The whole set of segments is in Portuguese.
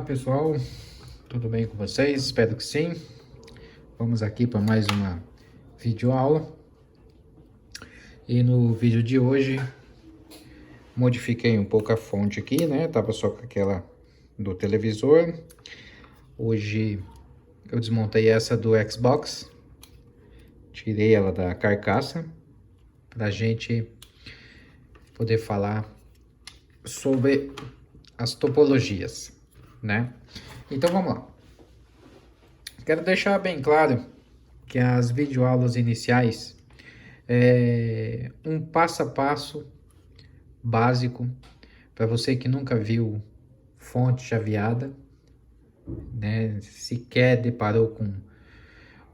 Olá pessoal, tudo bem com vocês? Espero que sim. Vamos aqui para mais uma videoaula. E no vídeo de hoje, modifiquei um pouco a fonte aqui, né? Tava só com aquela do televisor. Hoje eu desmontei essa do Xbox, tirei ela da carcaça, para gente poder falar sobre as topologias, né? Então vamos lá. Quero deixar bem claro que as videoaulas iniciais é um passo a passo básico para você que nunca viu fonte chaveada, né? Sequer deparou com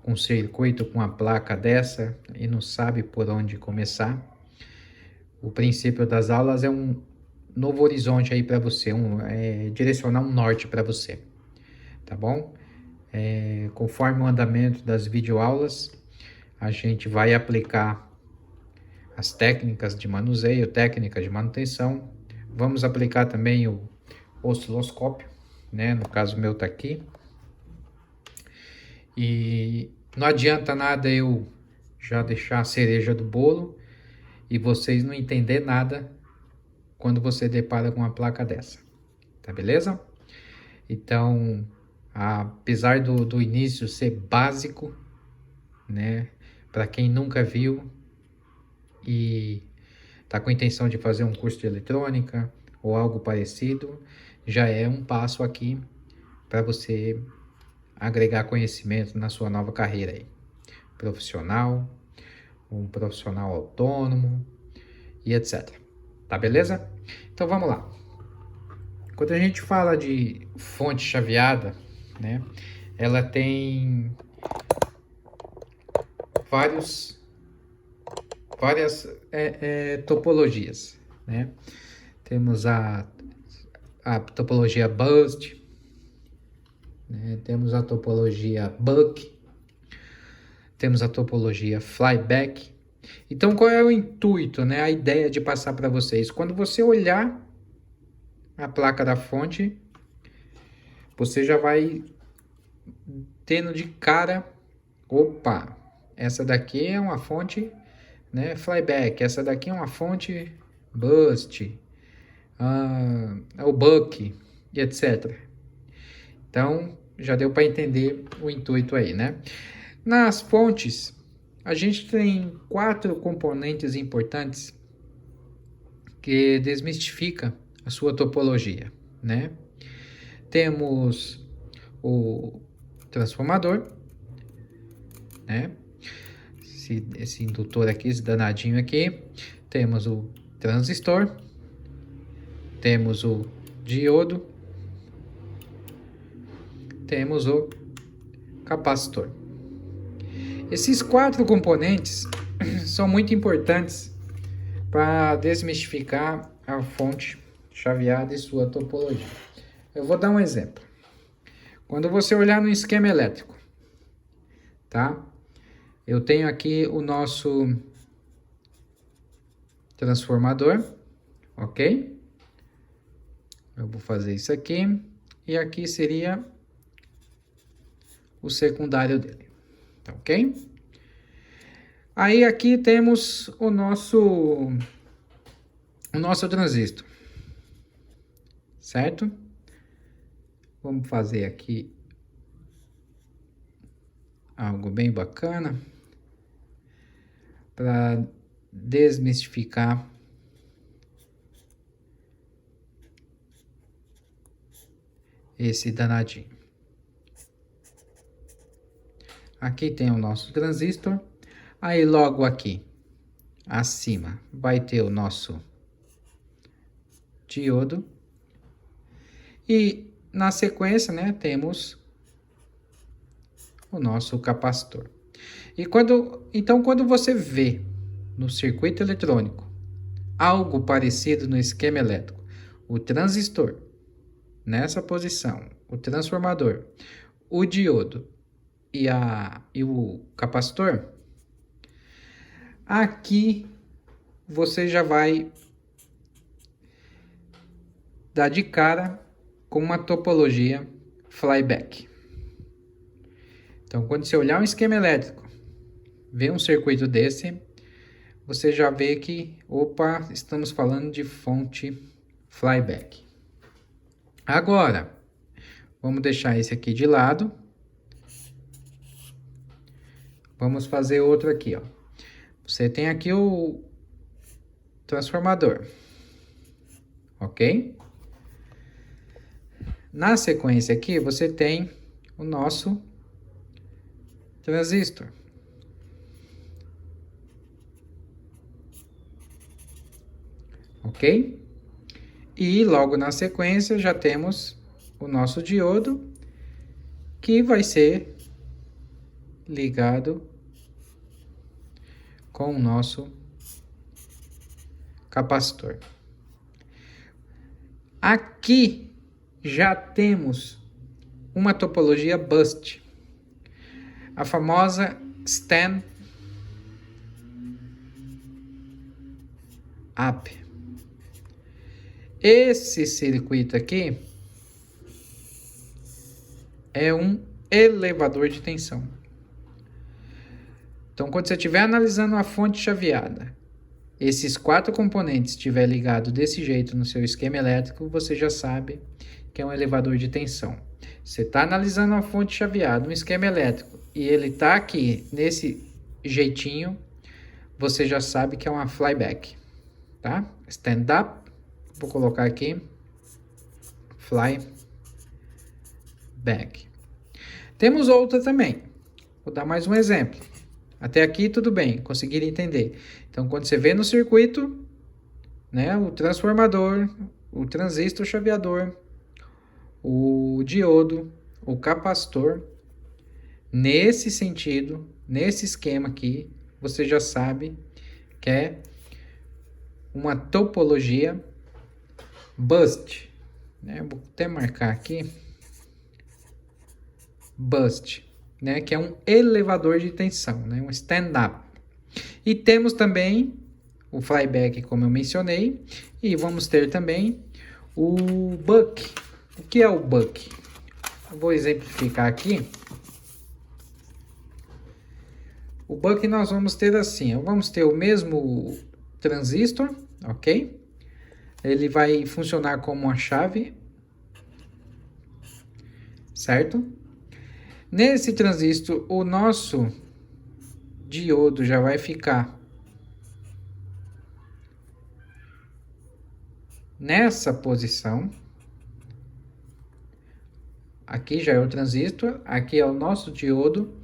um circuito com a placa dessa e não sabe por onde começar. O princípio das aulas é um novo horizonte aí para você, direcionar um norte para você, tá bom? Conforme o andamento das videoaulas, a gente vai aplicar as técnicas de manuseio, técnicas de manutenção. Vamos aplicar também o osciloscópio, né? No caso o meu tá aqui. E não adianta nada eu já deixar a cereja do bolo e vocês não entender nada quando você depara com uma placa dessa, tá beleza? Então, apesar do início ser básico, né? Para quem nunca viu e tá com a intenção de fazer um curso de eletrônica ou algo parecido, já é um passo aqui para você agregar conhecimento na sua nova carreira aí, profissional, um profissional autônomo e etc. Tá beleza? Então vamos lá. Quando a gente fala de fonte chaveada, né, ela tem várias topologias, né? Temos a topologia Bust, né? Temos a topologia Buck, temos a topologia Flyback. Então, qual é o intuito, né? A ideia de passar para vocês? Quando você olhar a placa da fonte, você já vai tendo de cara, opa, essa daqui é uma fonte, né, Flyback, essa daqui é uma fonte Bust, o Buck, e etc. Então, já deu para entender o intuito aí, né? Nas fontes, a gente tem 4 componentes importantes que desmistifica a sua topologia, né? Temos o transformador, né? Esse indutor aqui, esse danadinho aqui. Temos o transistor, temos o diodo, temos o capacitor. Esses 4 componentes são muito importantes para desmistificar a fonte chaveada e sua topologia. Eu vou dar um exemplo. Quando você olhar no esquema elétrico, tá? Eu tenho aqui o nosso transformador, ok? Eu vou fazer isso aqui. E aqui seria o secundário dele, tá ok? Aí aqui temos o nosso transistor, certo? Vamos fazer aqui algo bem bacana para desmistificar esse danadinho. Aqui tem o nosso transistor. Aí logo aqui acima vai ter o nosso diodo. E na sequência, né, temos o nosso capacitor. Então quando você vê no circuito eletrônico algo parecido no esquema elétrico, o transistor nessa posição, o transformador, o diodo e o capacitor, aqui você já vai dar de cara com uma topologia flyback. Então, quando você olhar um esquema elétrico, ver um circuito desse, você já vê que, opa, estamos falando de fonte flyback. Agora, vamos deixar esse aqui de lado. Vamos fazer outro aqui, ó. Você tem aqui o transformador, ok? Na sequência aqui, você tem o nosso transistor. Ok? E logo na sequência já temos o nosso diodo, que vai ser ligado com o nosso capacitor. Aqui já temos uma topologia bust, a famosa stand up. Esse circuito aqui é um elevador de tensão. Então, quando você estiver analisando uma fonte chaveada, esses 4 componentes estiver ligado desse jeito no seu esquema elétrico, você já sabe que é um elevador de tensão. Você está analisando uma fonte chaveada, um esquema elétrico, e ele está aqui nesse jeitinho, você já sabe que é uma flyback, tá? Stand up, vou colocar aqui, flyback. Temos outra também, vou dar mais um exemplo. Até aqui tudo bem, conseguiram entender. Então, quando você vê no circuito, né, o transformador, o transistor chaveador, o diodo, o capacitor, nesse sentido, nesse esquema aqui, você já sabe que é uma topologia bust, né? Vou até marcar aqui, bust, né? Que é um elevador de tensão, né? Um stand-up. E temos também o flyback, como eu mencionei, e vamos ter também o buck. O que é o buck? Eu vou exemplificar aqui. O buck nós vamos ter assim, vamos ter o mesmo transistor, ok? Ele vai funcionar como uma chave, certo? Nesse transistor, o nosso diodo já vai ficar nessa posição. Aqui já é o transistor, aqui é o nosso diodo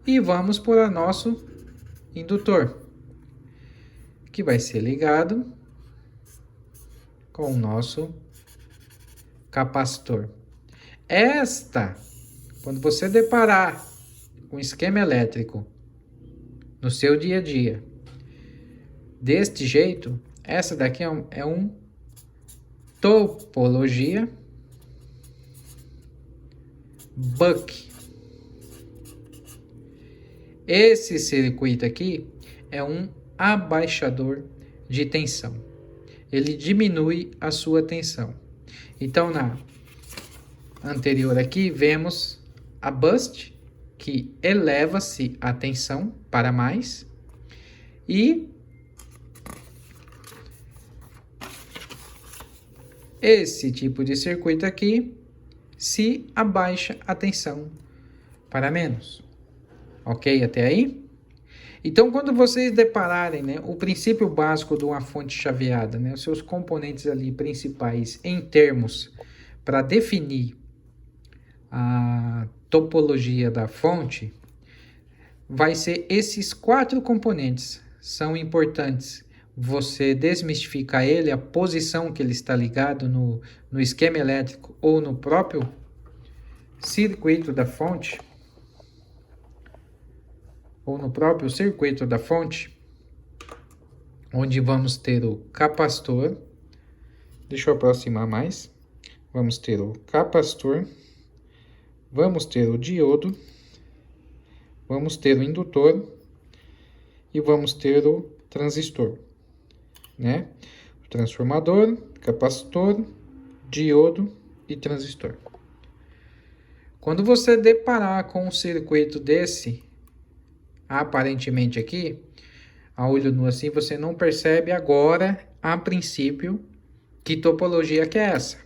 e vamos para o nosso indutor, que vai ser ligado com o nosso capacitor. Quando você deparar com esquema elétrico no seu dia a dia, deste jeito, essa daqui é um topologia buck. Esse circuito aqui é um abaixador de tensão. Ele diminui a sua tensão. Então, na anterior aqui, vemos a bust, que eleva-se a tensão para mais. E esse tipo de circuito aqui se abaixa a tensão para menos. Ok até aí? Então, quando vocês depararem, né, o princípio básico de uma fonte chaveada, né, os seus componentes ali principais em termos para definir a topologia da fonte, vai ser esses 4 componentes. São importantes você desmistificar ele, a posição que ele está ligado no esquema elétrico ou no próprio circuito da fonte, onde vamos ter o capacitor. Deixa eu aproximar mais. Vamos ter o capacitor, vamos ter o diodo, vamos ter o indutor e vamos ter o transistor, né? O transformador, capacitor, diodo e transistor. Quando você deparar com um circuito desse, aparentemente aqui, a olho nu assim, você não percebe agora, a princípio, que topologia que é essa.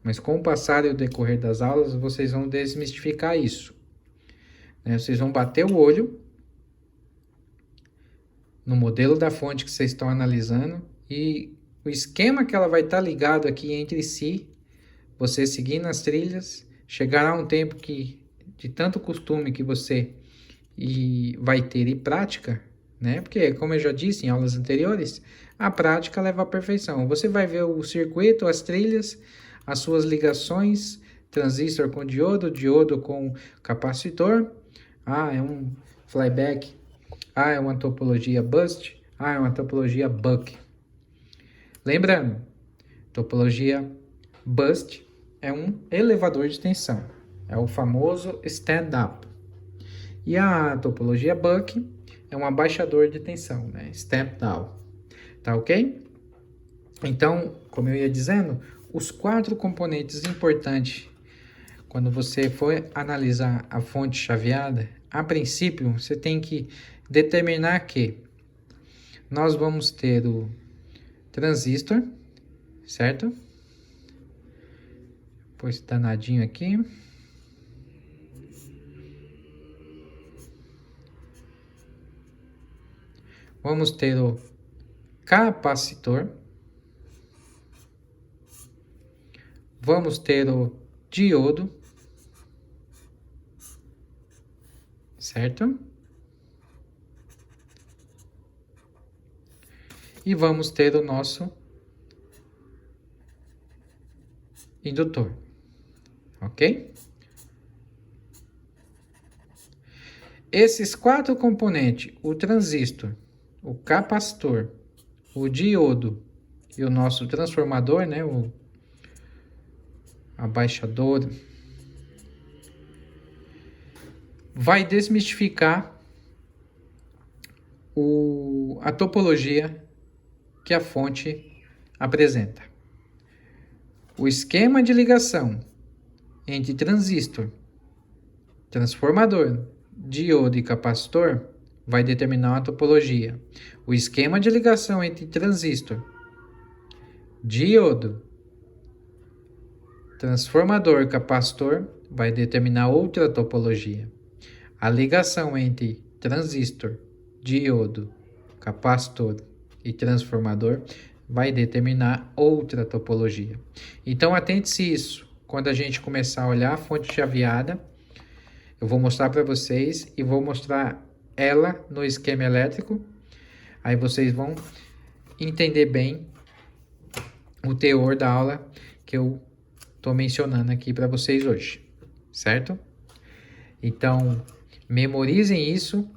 Mas com o passar e o decorrer das aulas, vocês vão desmistificar isso. Vocês vão bater o olho no modelo da fonte que vocês estão analisando e o esquema que ela vai estar ligado aqui entre si, você seguindo as trilhas, chegará um tempo que, de tanto costume que você vai ter e prática, né? Porque, como eu já disse em aulas anteriores, a prática leva à perfeição. Você vai ver o circuito, as trilhas, as suas ligações, transistor com diodo, diodo com capacitor. Ah, é um flyback. Ah, é uma topologia bust. Ah, é uma topologia buck. Lembrando, topologia bust é um elevador de tensão. É o famoso stand-up. E a topologia buck é um abaixador de tensão, né? Step down. Tá ok? Então, como eu ia dizendo, os 4 componentes importantes quando você for analisar a fonte chaveada, a princípio, você tem que determinar que nós vamos ter o transistor, certo? Pôs danadinho aqui. Vamos ter o capacitor. Vamos ter o diodo. Certo? E vamos ter o nosso indutor. Ok? Esses 4 componentes, o transistor, o capacitor, o diodo e o nosso transformador, né, o abaixador, vai desmistificar a topologia que a fonte apresenta. O esquema de ligação entre transistor, transformador, diodo e capacitor vai determinar a topologia. O esquema de ligação entre transistor, diodo, transformador e capacitor vai determinar outra topologia. A ligação entre transistor, diodo, capacitor e transformador vai determinar outra topologia. Então, atente-se isso. Quando a gente começar a olhar a fonte chaveada, eu vou mostrar para vocês e vou mostrar ela no esquema elétrico. Aí vocês vão entender bem o teor da aula que eu estou mencionando aqui para vocês hoje, certo? Então, memorizem isso,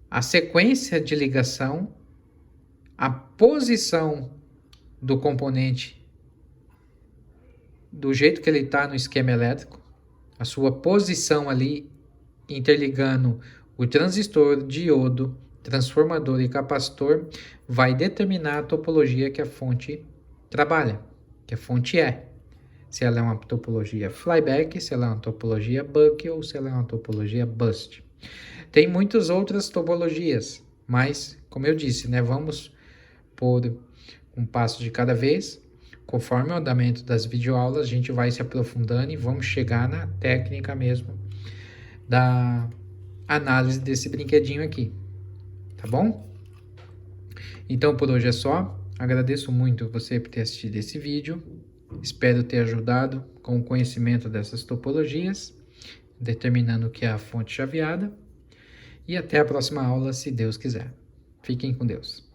a sequência de ligação, a posição do componente do jeito que ele está no esquema elétrico, a sua posição ali interligando o transistor, diodo, transformador e capacitor vai determinar a topologia que a fonte trabalha, que a fonte é. Se ela é uma topologia flyback, se ela é uma topologia buck ou se ela é uma topologia bust. Tem muitas outras topologias, mas, como eu disse, né, vamos por um passo de cada vez. Conforme o andamento das videoaulas, a gente vai se aprofundando e vamos chegar na técnica mesmo da análise desse brinquedinho aqui, tá bom? Então, por hoje é só. Agradeço muito você por ter assistido esse vídeo. Espero ter ajudado com o conhecimento dessas topologias, determinando o que é a fonte chaveada. E até a próxima aula, se Deus quiser. Fiquem com Deus.